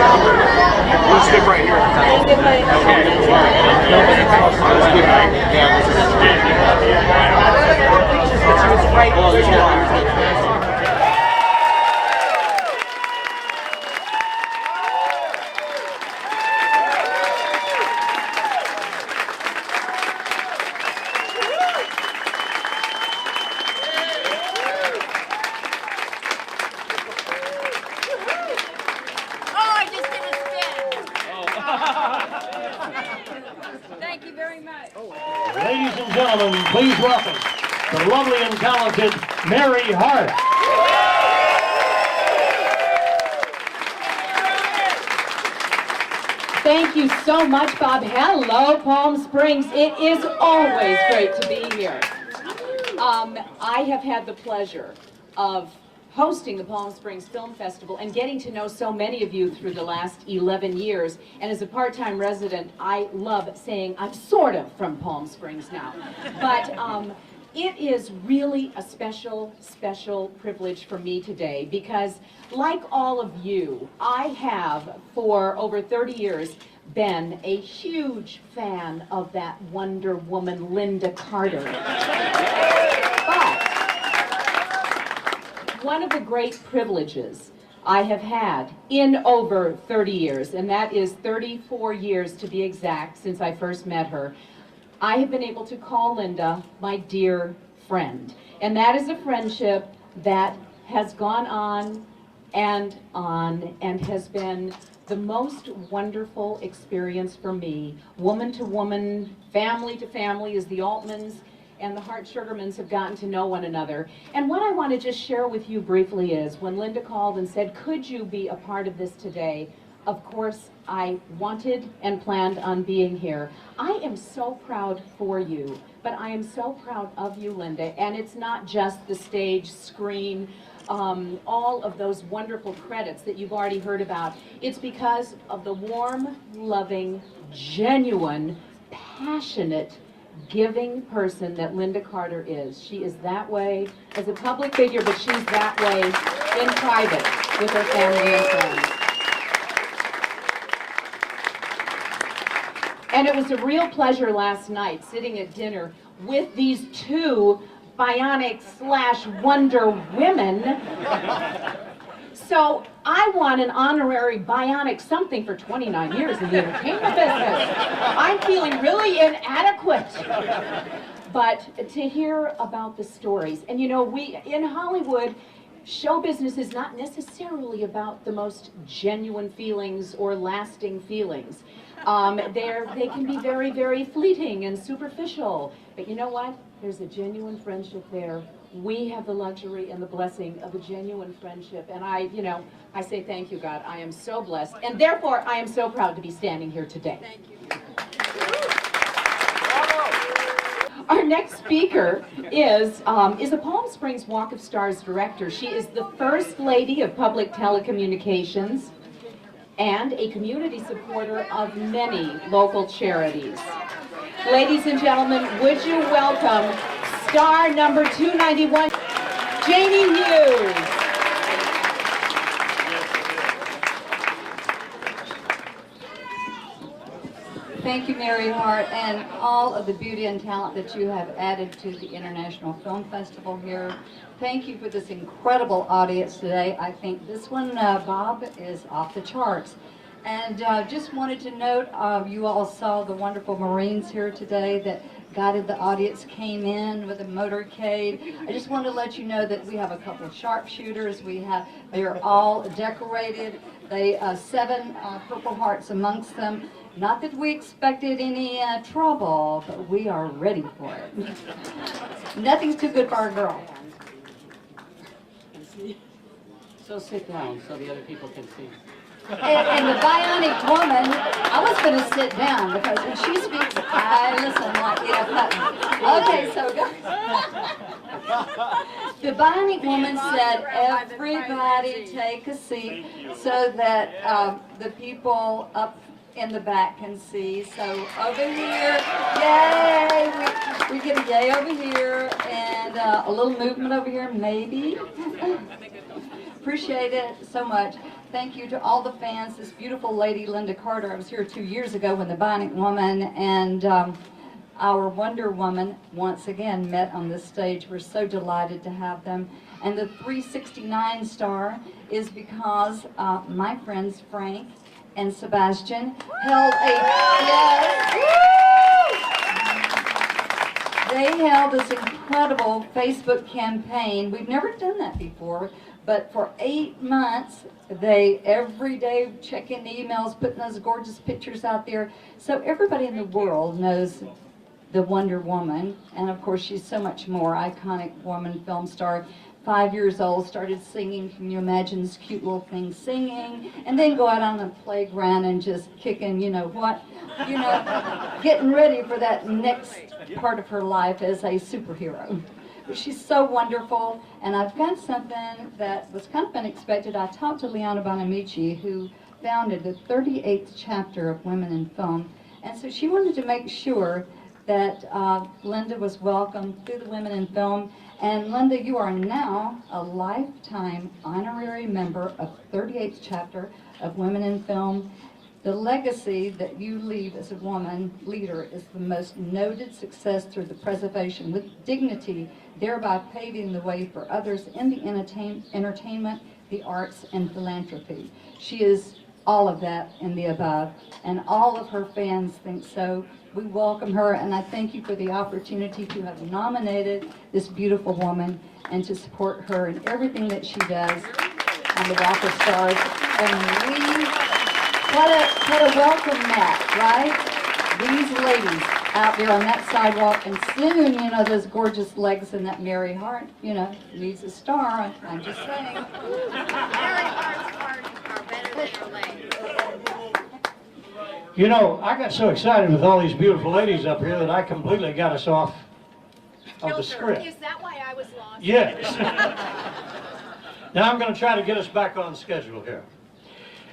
We'll skip right here. Thank you very much. Ladies and gentlemen, please welcome the lovely and talented Mary Hart. Thank you so much, Bob. Hello, Palm Springs. It is always great to be here. I have had the pleasure of hosting the Palm Springs Film Festival and getting to know so many of you through the last 11 years. And as a part-time resident, I love saying I'm sort of from Palm Springs now. But it is really a special, special privilege for me today because, like all of you, I have, for over 30 years, been a huge fan of that Wonder Woman, Lynda Carter. But one of the great privileges I have had in over 30 years, and that is 34 years to be exact since I first met her, I have been able to call Lynda my dear friend. And that is a friendship that has gone on and has been the most wonderful experience for me, woman to woman, family to family, as the Altmans and the Hart Sugarmans have gotten to know one another. And what I want to just share with you briefly is, when Lynda called and said, could you be a part of this today? Of course, I wanted and planned on being here. I am so proud for you, but I am so proud of you, Lynda. And it's not just the stage, screen, all of those wonderful credits that you've already heard about. It's because of the warm, loving, genuine, passionate, giving person that Lynda Carter is. She is that way as a public figure, but she's that way in private with her family and friends. And it was a real pleasure last night sitting at dinner with these two bionic / Wonder Women. So I won an honorary bionic something for 29 years in the entertainment business. I'm feeling really inadequate. But to hear about the stories, and you know, we in Hollywood, show business is not necessarily about the most genuine feelings or lasting feelings. They can be very, very fleeting and superficial. But you know what? There's a genuine friendship there. We have the luxury and the blessing of a genuine friendship. And I say thank you, God. I am so blessed. And therefore, I am so proud to be standing here today. Thank you. Our next speaker is a Palm Springs Walk of Stars director. She is the First Lady of Public Telecommunications and a community supporter of many local charities. Ladies and gentlemen, would you welcome star number 291, Janie Hughes. Thank you, Mary Hart, and all of the beauty and talent that you have added to the International Film Festival here. Thank you for this incredible audience today. I think this one, Bob, is off the charts. And just wanted to note, you all saw the wonderful Marines here today that guided the audience, came in with a motorcade. I just wanted to let you know that we have a couple of sharpshooters. They are all decorated. They 7 Purple Hearts amongst them. Not that we expected any trouble, but we are ready for it. Nothing's too good for our girl. So sit down so the other people can see. And the bionic woman, I was going to sit down because when she speaks, I listen like Putnam. Okay, so the bionic woman said, everybody take a seat so that the people up in the back can see. So over here, yay! We get a yay over here and a little movement over here, maybe. Appreciate it so much. thank you to all the fans. This beautiful lady, Lynda Carter. I was here 2 years ago when the Bionic Woman and our Wonder Woman once again met on this stage. We're so delighted to have them. And the 369 star is because my friends Frank and Sebastian held they held this incredible Facebook campaign. We've never done that before, but for 8 months, they every day checking emails, putting those gorgeous pictures out there. So everybody in the world knows the Wonder Woman, and of course she's so much more. Iconic woman, film star, 5 years old, started singing. Can you imagine this cute little thing singing? And then go out on the playground and just kicking, you know what, getting ready for that next part of her life as a superhero. But she's so wonderful, and I've got something that was kind of unexpected. I talked to Liana Bonamici, who founded the 38th chapter of Women in Film, and so she wanted to make sure that Lynda was welcomed through the Women in Film. And Lynda, you are now a lifetime honorary member of 38th chapter of Women in Film. The legacy that you leave as a woman leader is the most noted success through the preservation with dignity, thereby paving the way for others in the entertainment, the arts, and philanthropy. She is all of that and the above, and all of her fans think so. We welcome her, and I thank you for the opportunity to have nominated this beautiful woman and to support her in everything that she does on the Walk of Stars. And we, what a welcome mat, right? These ladies out there on that sidewalk, and soon, those gorgeous legs and that Mary Hart, needs a star. I'm just saying. Mary Hart's hearts are better than her legs. I got so excited with all these beautiful ladies up here that I completely got us off of the script. Is that why I was lost? Yes. Now I'm going to try to get us back on schedule here.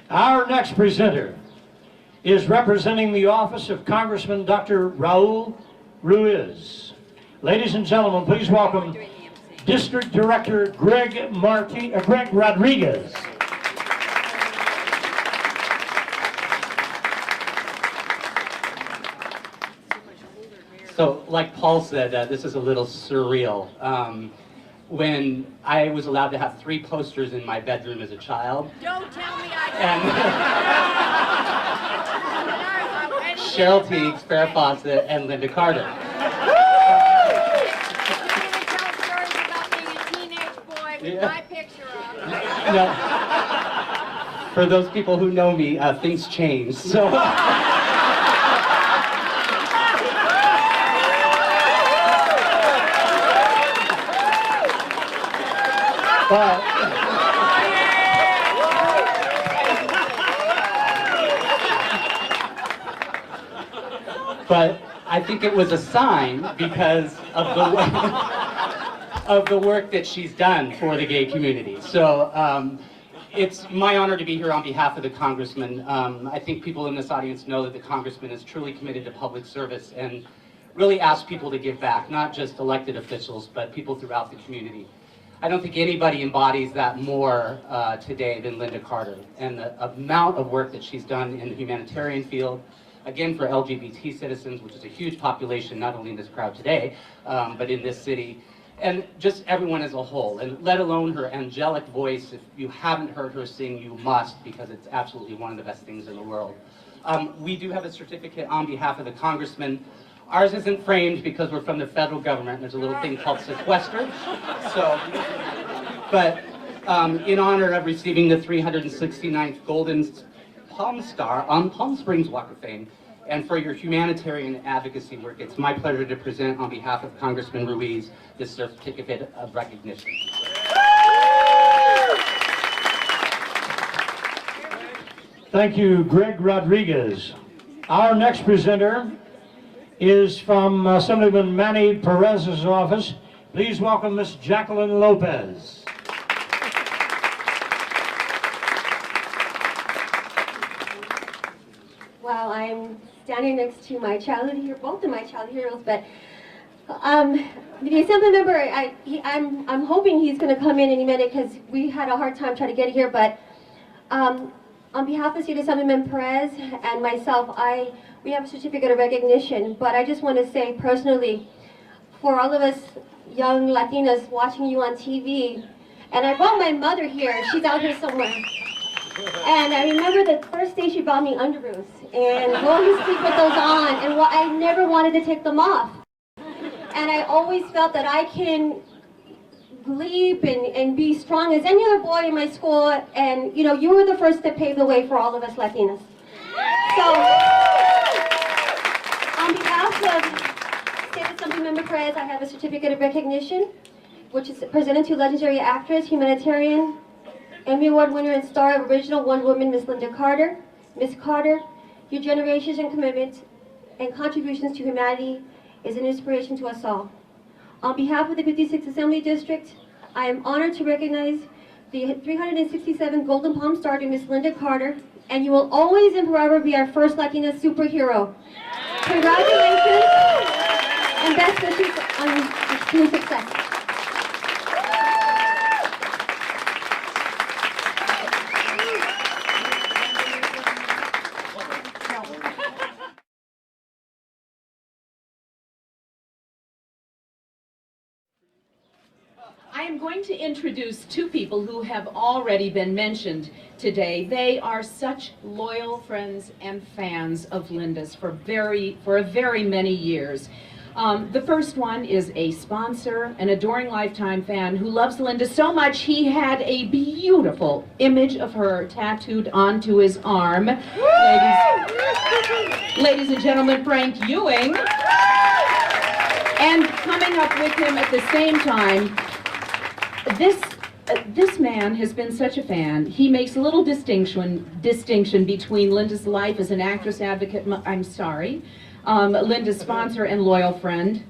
Our next presenter is representing the office of Congressman Dr. Raul Ruiz. Ladies and gentlemen, please welcome District Director Greg Rodriguez. So, like Paul said, this is a little surreal. When I was allowed to have 3 posters in my bedroom as a child. Don't tell me I And Cheryl Teagues, Farrah Fawcett, and Lynda Carter. tell stories about being a teenage boy with my picture on. No. For those people who know me, things change. So. But I think it was a sign because of the work that she's done for the gay community. So it's my honor to be here on behalf of the Congressman. I think people in this audience know that the Congressman is truly committed to public service and really asks people to give back, not just elected officials, but people throughout the community. I don't think anybody embodies that more today than Lynda Carter, and the amount of work that she's done in the humanitarian field, again for LGBT citizens, which is a huge population, not only in this crowd today, but in this city, and just everyone as a whole, and let alone her angelic voice. If you haven't heard her sing, you must, because it's absolutely one of the best things in the world. We do have a certificate on behalf of the Congressman. Ours isn't framed because we're from the federal government. There's a little thing called sequester. So, but in honor of receiving the 369th Golden Palm Star on Palm Springs Walk of Fame, and for your humanitarian advocacy work, it's my pleasure to present on behalf of Congressman Ruiz this certificate of recognition. Thank you, Greg Rodriguez. Our next presenter is from Assemblyman Manny Perez's office. Please welcome Miss Jacqueline Lopez. Well, I'm standing next to my childhood hero, both of my childhood heroes, but the assembly member, I'm hoping he's going to come in any minute because we had a hard time trying to get here, but On behalf of City Assemblyman Perez and myself, we have a certificate of recognition, but I just want to say personally, for all of us young Latinas watching you on TV, and I brought my mother here, she's out here somewhere, and I remember the first day she bought me underoos, and going to sleep with those on, and I never wanted to take them off. And I always felt that I can leap and be strong as any other boy in my school, and you know, you were the first to pave the way for all of us Latinas. So, on behalf of State Assemblymember Perez, I have a certificate of recognition, which is presented to legendary actress, humanitarian, Emmy Award winner and star of original Wonder Woman, Miss Lynda Carter. Miss Carter, your generations and commitment and contributions to humanity is an inspiration to us all. On behalf of the 56th Assembly District, I am honored to recognize the 367 Golden Palm Star to Miss Lynda Carter, and you will always and forever be our first Latina superhero. Congratulations, and best wishes on your continued success. I am going to introduce two people who have already been mentioned today. They are such loyal friends and fans of Lynda's for a very many years. The first one is a sponsor, an adoring lifetime fan who loves Lynda so much he had a beautiful image of her tattooed onto his arm. Ladies and gentlemen, Frank Ewing. And coming up with him at the same time, this man has been such a fan. He makes a little distinction between Lynda's life as an actress, advocate, Lynda's sponsor and loyal friend.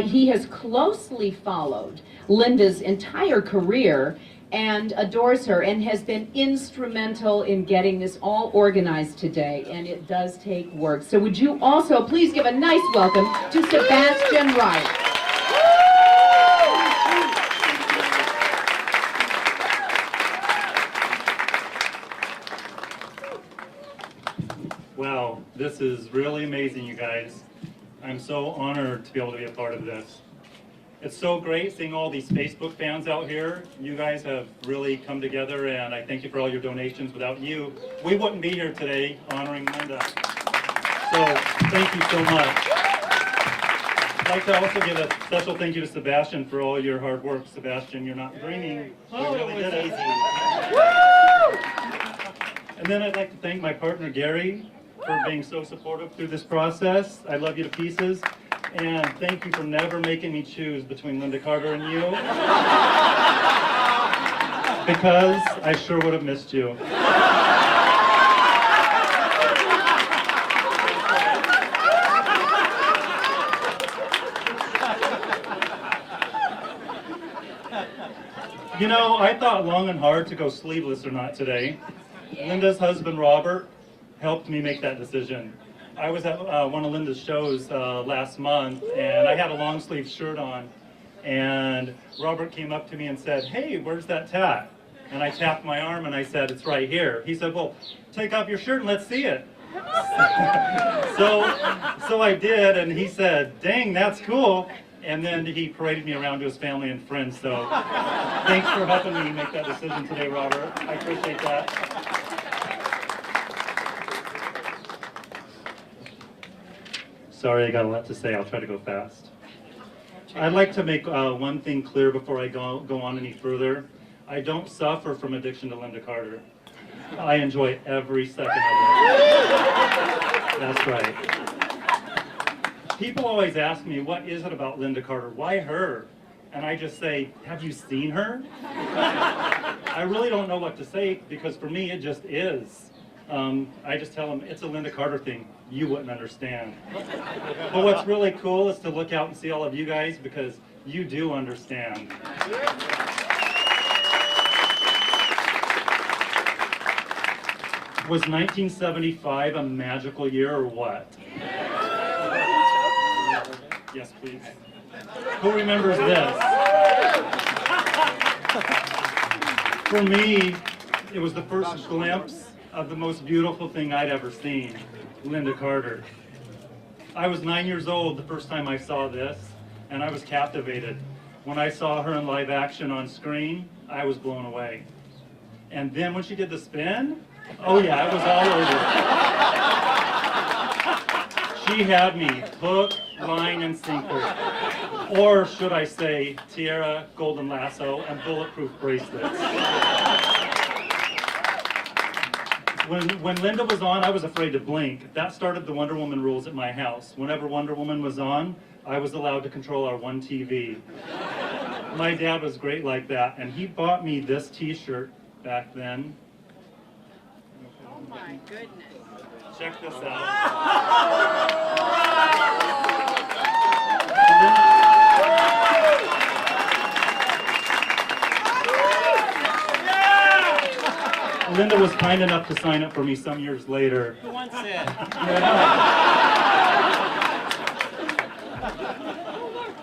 He has closely followed Lynda's entire career and adores her and has been instrumental in getting this all organized today, and it does take work. So would you also please give a nice welcome to Sebastian Wright. Wow, this is really amazing, you guys. I'm so honored to be able to be a part of this. It's so great seeing all these Facebook fans out here. You guys have really come together, and I thank you for all your donations. Without you, we wouldn't be here today honoring Lynda. So, thank you so much. I'd like to also give a special thank you to Sebastian for all your hard work. Sebastian, you're not dreaming. We really did it. And then I'd like to thank my partner, Gary, for being so supportive through this process. I love you to pieces. And thank you for never making me choose between Lynda Carter and you. Because I sure would have missed you. You know, I thought long and hard to go sleeveless or not today. Lynda's husband, Robert, helped me make that decision. I was at one of Lynda's shows last month, and I had a long sleeve shirt on, and Robert came up to me and said, "Hey, where's that tat?" And I tapped my arm and I said, "It's right here." He said, "Well, take off your shirt and let's see it." So I did, and he said, "Dang, that's cool." And then he paraded me around to his family and friends. So thanks for helping me make that decision today, Robert. I appreciate that. Sorry, I got a lot to say. I'll try to go fast. I'd like to make one thing clear before I go on any further. I don't suffer from addiction to Lynda Carter. I enjoy every second of it. That's right. People always ask me, what is it about Lynda Carter? Why her? And I just say, have you seen her? I really don't know what to say, because for me it just is. I just tell them, it's a Lynda Carter thing. You wouldn't understand. But what's really cool is to look out and see all of you guys, because you do understand. Was 1975 a magical year or what? Yes, please. Who remembers this? For me, It was the first glimpse of the most beautiful thing I'd ever seen, Lynda Carter. I was 9 years old the first time I saw this, and I was captivated. When I saw her in live action on screen, I was blown away. And then when she did the spin, oh yeah, it was all over. She had me hook, line, and sinker. Or should I say, tiara, golden lasso, and bulletproof bracelets. When Lynda was on, I was afraid to blink. That started the Wonder Woman rules at my house. Whenever Wonder Woman was on, I was allowed to control our one TV. My dad was great like that, and he bought me this t-shirt back then. Oh my goodness. Check this out. Lynda was kind enough to sign up for me some years later. Who wants it?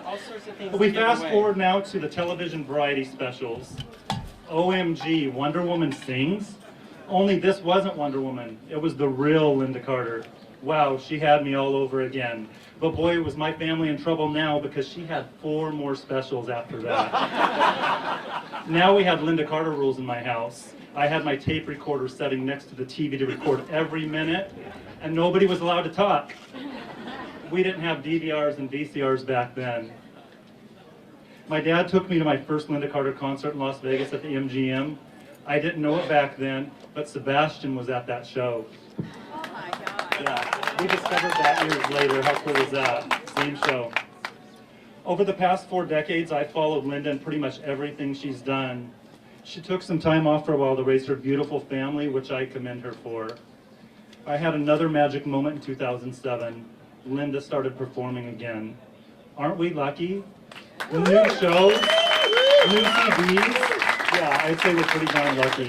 All sorts of things. We to give fast away. forward now to the television variety specials. OMG, Wonder Woman sings? Only this wasn't Wonder Woman. It was the real Lynda Carter. Wow, she had me all over again. But boy, was my family in trouble now because she had 4 more specials after that. Now we had Lynda Carter rules in my house. I had my tape recorder setting next to the TV to record every minute, and nobody was allowed to talk. We didn't have DVRs and VCRs back then. My dad took me to my first Lynda Carter concert in Las Vegas at the MGM. I didn't know it back then, but Sebastian was at that show. Oh my God. Yeah, we discovered that years later. How cool is that? Same show. Over the past 4 decades, I followed Lynda in pretty much everything she's done. She took some time off for a while to raise her beautiful family, which I commend her for. I had another magic moment in 2007. Lynda started performing again. Aren't we lucky? New shows, new CDs. Yeah, I'd say we're pretty darn lucky.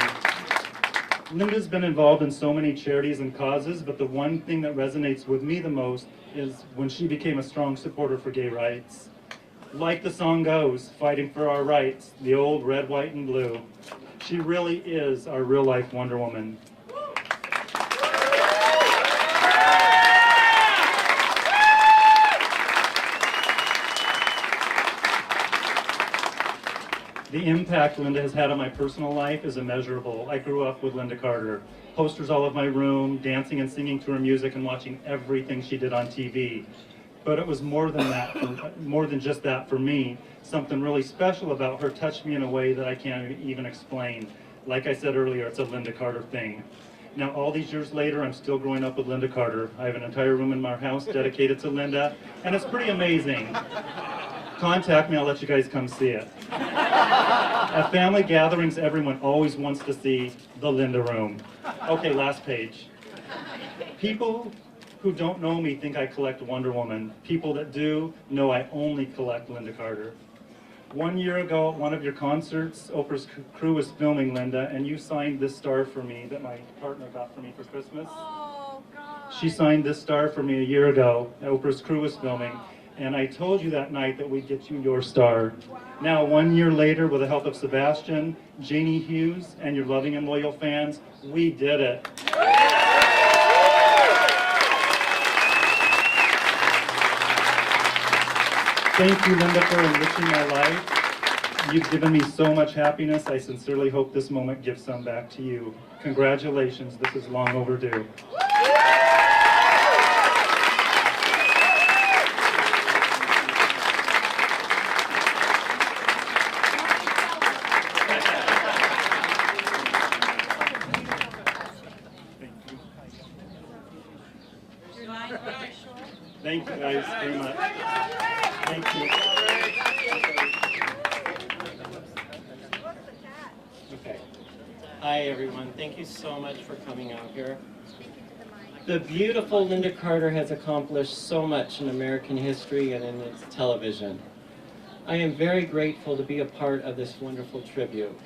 Lynda's been involved in so many charities and causes, but the one thing that resonates with me the most is when she became a strong supporter for gay rights. Like the song goes, fighting for our rights, the old red, white, and blue. She really is our real-life Wonder Woman. The impact Lynda has had on my personal life is immeasurable. I grew up with Lynda Carter. Posters all over my room, dancing and singing to her music and watching everything she did on TV. But it was more than that, more than just that for me. Something really special about her touched me in a way that I can't even explain. Like I said earlier, it's a Lynda Carter thing. Now, all these years later, I'm still growing up with Lynda Carter. I have an entire room in my house dedicated to Lynda, and it's pretty amazing. Contact me, I'll let you guys come see it. At family gatherings, everyone always wants to see the Lynda room. Okay, last page. People who don't know me think I collect Wonder Woman. People that do know I only collect Lynda Carter. 1 year ago at one of your concerts, Oprah's crew was filming Lynda, and you signed this star for me that my partner got for me for Christmas. Oh God. She signed this star for me a year ago. Oprah's crew was filming. And I told you that night that we'd get you your star. Now, 1 year later, with the help of Sebastian, Janie Hughes, and your loving and loyal fans, we did it. Thank you, Lynda, for enriching my life. You've given me so much happiness. I sincerely hope this moment gives some back to you. Congratulations, this is long overdue. Thank you guys very much. Thank you. Okay. Hi, everyone. Thank you so much for coming out here. The beautiful Lynda Carter has accomplished so much in American history and in its television. I am very grateful to be a part of this wonderful tribute.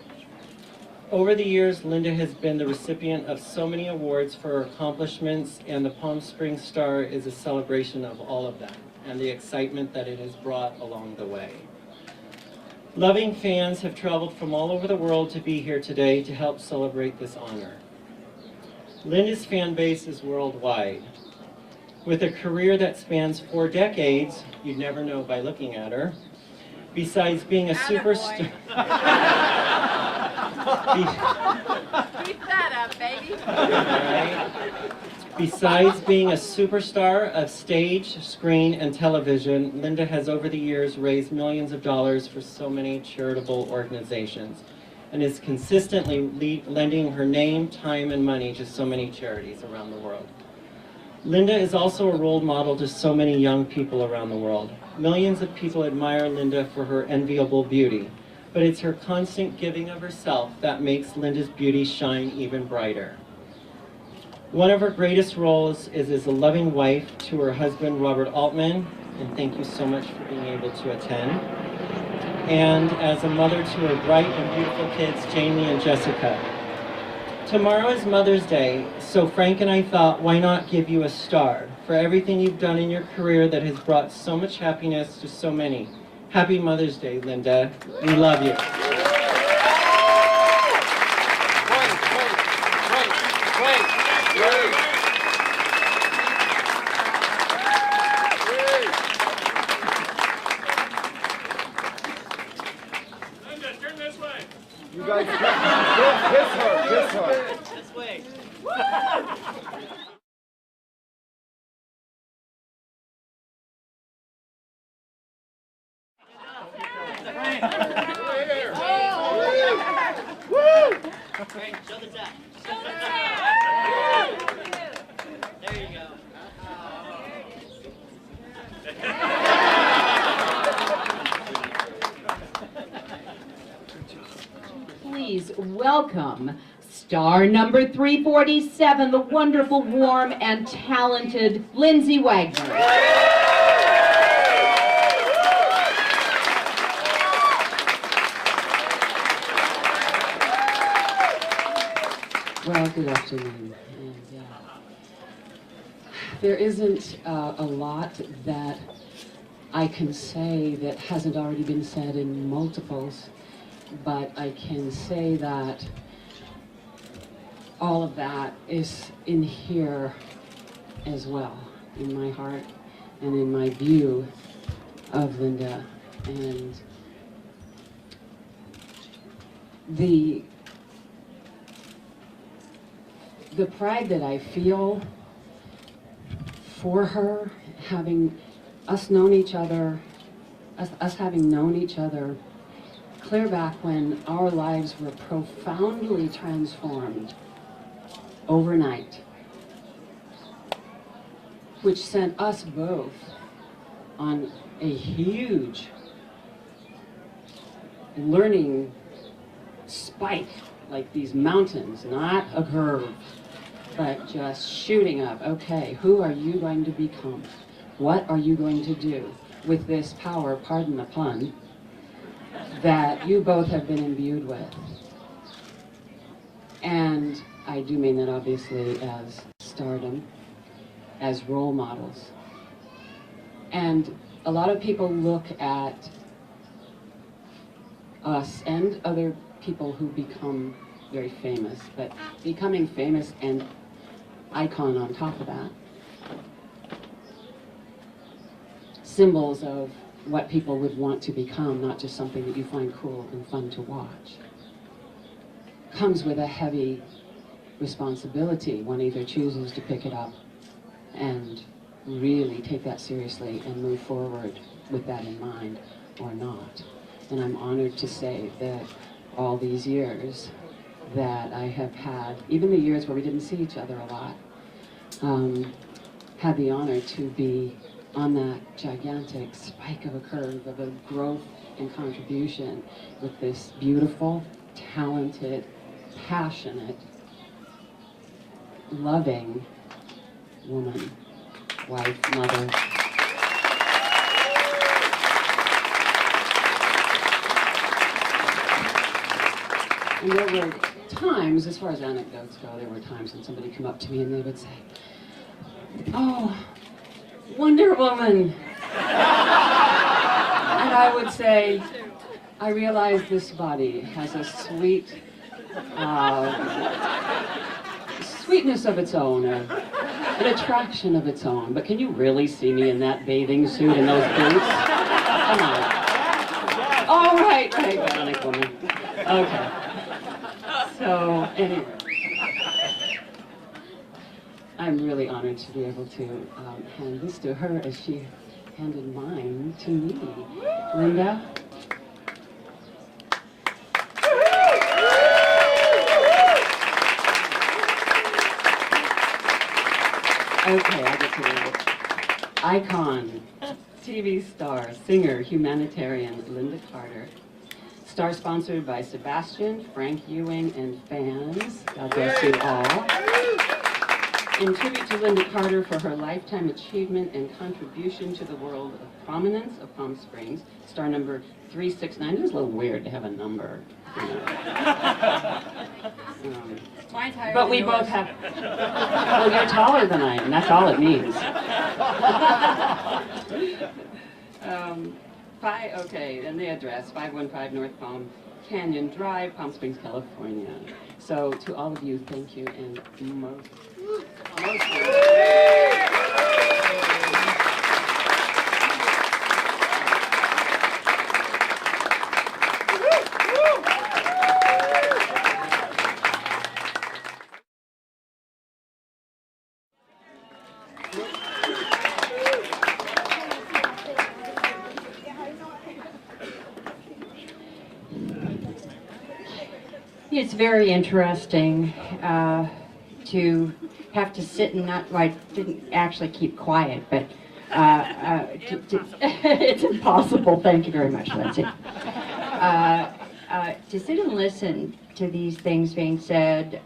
Over the years, Lynda has been the recipient of so many awards for her accomplishments, and the Palm Springs Star is a celebration of all of them and the excitement that it has brought along the way. Loving fans have traveled from all over the world to be here today to help celebrate this honor. Lynda's fan base is worldwide. With a career that spans 4 decades, you'd never know by looking at her, besides being a superstar... Keep that up, baby. Right? Besides being a superstar of stage, screen, and television, Lynda has over the years raised millions of dollars for so many charitable organizations and is consistently lending her name, time, and money to so many charities around the world. Lynda is also a role model to so many young people around the world. Millions of people admire Lynda for her enviable beauty, but it's her constant giving of herself that makes Lynda's beauty shine even brighter. One of her greatest roles is as a loving wife to her husband, Robert Altman, and thank you so much for being able to attend, and as a mother to her bright and beautiful kids, Jamie and Jessica. Tomorrow is Mother's Day, so Frank and I thought, why not give you a star for everything you've done in your career that has brought so much happiness to so many. Happy Mother's Day, Lynda. We love you. Lynda, turn this way. You guys kiss her, kiss her. This way. Frank, show the tap. There you go. Please welcome star number 347, the wonderful, warm, and talented Lindsay Wagner. Well, good afternoon. And, there isn't a lot that I can say that hasn't already been said in multiples, but I can say that all of that is in here as well, in my heart and in my view of Lynda. And the pride that I feel for her, having us known each other, us having known each other clear back when our lives were profoundly transformed overnight, which sent us both on a huge learning spike, like these mountains, not a curve, but just shooting up. Okay, who are you going to become? What are you going to do with this power, pardon the pun, that you both have been imbued with? And I do mean that obviously as stardom, as role models. And a lot of people look at us and other people who become very famous, but becoming famous and icon on top of that. Symbols of what people would want to become, not just something that you find cool and fun to watch. Comes with a heavy responsibility. One either chooses to pick it up and really take that seriously and move forward with that in mind or not. And I'm honored to say that all these years that I have had, even the years where we didn't see each other a lot, had the honor to be on that gigantic spike of a curve of a growth and contribution with this beautiful, talented, passionate, loving woman, wife, mother. And there were times, as far as anecdotes go, there were times when somebody come up to me and they would say, "Oh, Wonder Woman." And I would say, I realize this body has a sweet sweetness of its own, an attraction of its own. But can you really see me in that bathing suit and those boots? Come on. Oh, right, bionic woman. Okay. So, anyway. I'm really honored to be able to hand this to her as she handed mine to me. Lynda? Okay, I get to read it. Icon, TV star, singer, humanitarian, Lynda Carter. Star sponsored by Sebastian, Frank Ewing, and fans. God bless you all. In tribute to Lynda Carter for her lifetime achievement and contribution to the world of prominence of Palm Springs, star number 369. It is a little weird to have a number. You know. Mine's higher But than we yours. both have. Well, you're taller than I am. That's all it means. Okay, and the address 515 North Palm Canyon Drive, Palm Springs, California. So to all of you, thank you, and most. It's very interesting to have to sit and not, well, I didn't actually keep quiet, but it's impossible. Thank you very much, Lindsay. To sit and listen to these things being said,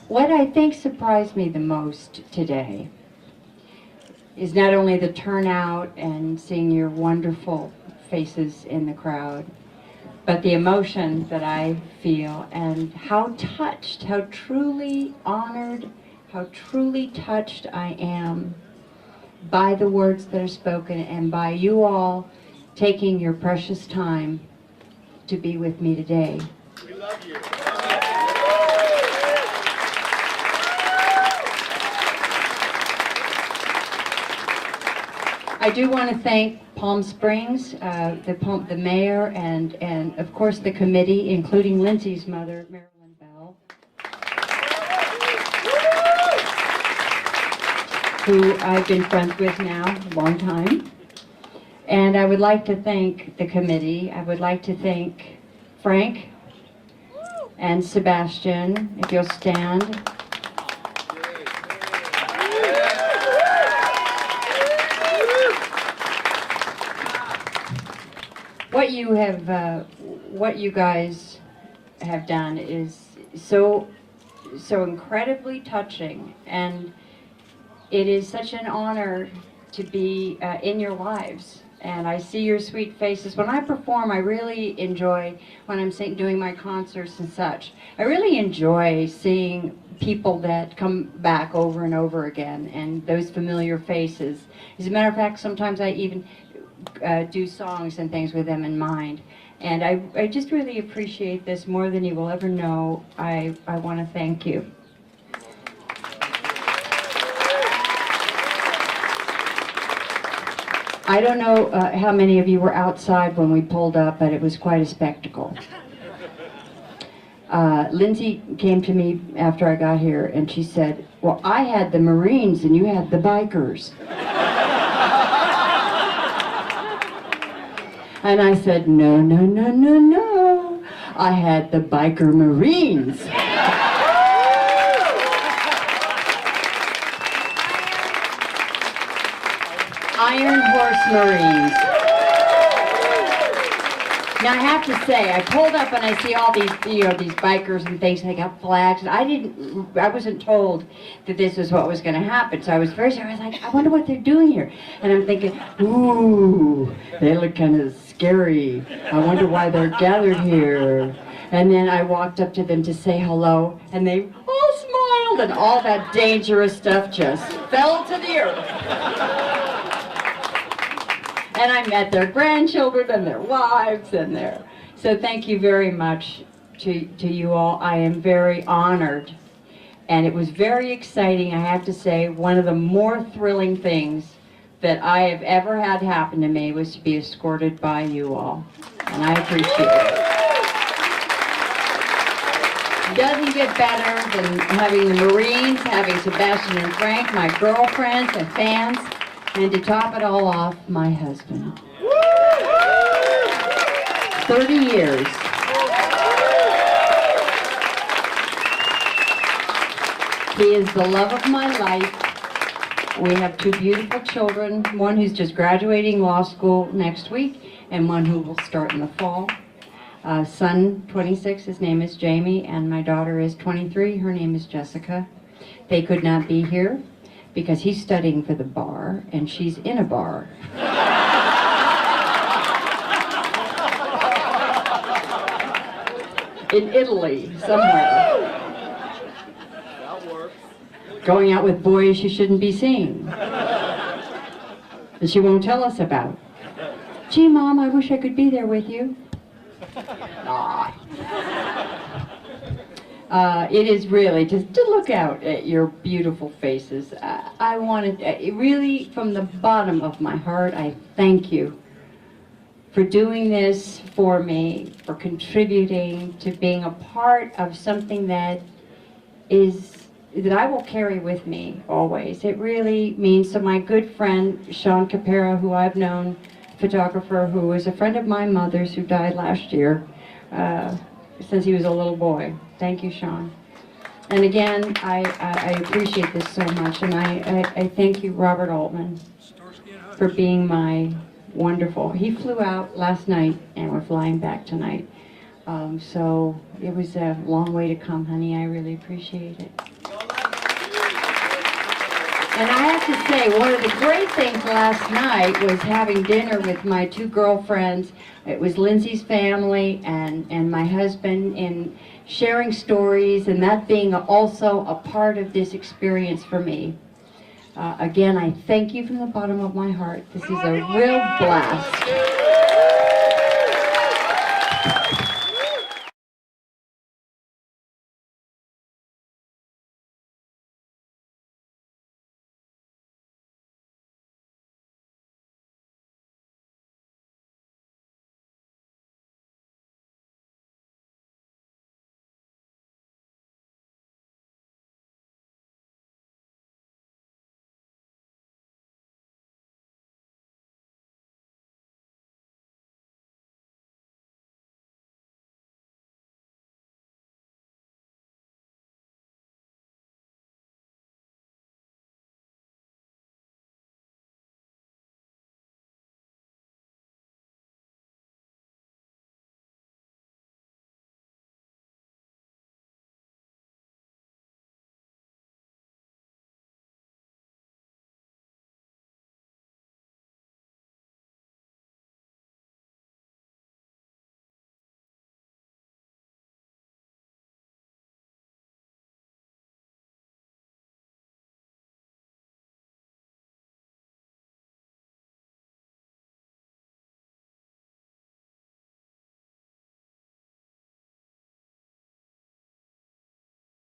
what I think surprised me the most today is not only the turnout and seeing your wonderful faces in the crowd, but the emotion that I feel and how touched, how truly honored, how truly touched I am by the words that are spoken and by you all taking your precious time to be with me today. We love you. I do want to thank Palm Springs, the mayor, and of course the committee, including Lindsay's mother, Marilyn Bell, who I've been friends with now a long time. And I would like to thank the committee. I would like to thank Frank and Sebastian, if you'll stand. What you guys have done is so incredibly touching, and it is such an honor to be in your lives. And I see your sweet faces. When I perform, I really enjoy, when I'm doing my concerts and such, I really enjoy seeing people that come back over and over again, and those familiar faces. As a matter of fact, sometimes I even do songs and things with them in mind. And I just really appreciate this more than you will ever know. I want to thank you. I don't know how many of you were outside when we pulled up, but it was quite a spectacle. Lindsay came to me after I got here and she said, well, I had the Marines and you had the bikers. And I said, no, no, no, no, no. I had the biker Marines. Iron Horse Marines. Now I have to say, I pulled up and I see all these, these bikers and things, and they got flags, and I wasn't told that this was what was going to happen. So I was like, I wonder what they're doing here. And I'm thinking, ooh, they look kind of scary. I wonder why they're gathered here. And then I walked up to them to say hello, and they all smiled, and all that dangerous stuff just fell to the earth. And I met their grandchildren and their wives and their... So thank you very much to you all. I am very honored. And it was very exciting, I have to say. One of the more thrilling things that I have ever had happen to me was to be escorted by you all. And I appreciate it. Doesn't get better than having the Marines, having Sebastian and Frank, my girlfriends and fans, and to top it all off, my husband. 30 years. He is the love of my life. We have two beautiful children, one who's just graduating law school next week, and one who will start in the fall. Son, 26, his name is Jamie, and my daughter is 23, her name is Jessica. They could not be here because he's studying for the bar, and she's in a bar. In Italy, somewhere. That works. Going out with boys she shouldn't be seeing. That she won't tell us about. Gee, Mom, I wish I could be there with you. It is really just to look out at your beautiful faces. I wanted, really, from the bottom of my heart, I thank you for doing this for me, for contributing to being a part of something that I will carry with me always. It really means to my good friend, Sean Capera, who I've known, photographer who was a friend of my mother's who died last year, since he was a little boy. Thank you, Sean. And again, I appreciate this so much, and I thank you, Robert Altman, for being my wonderful. He flew out last night, and we're flying back tonight. So it was a long way to come, honey. I really appreciate it. And I have to say, one of the great things last night was having dinner with my two girlfriends. It was Lindsay's family and my husband, and sharing stories, and that being also a part of this experience for me. Again, I thank you from the bottom of my heart. This is a real blast.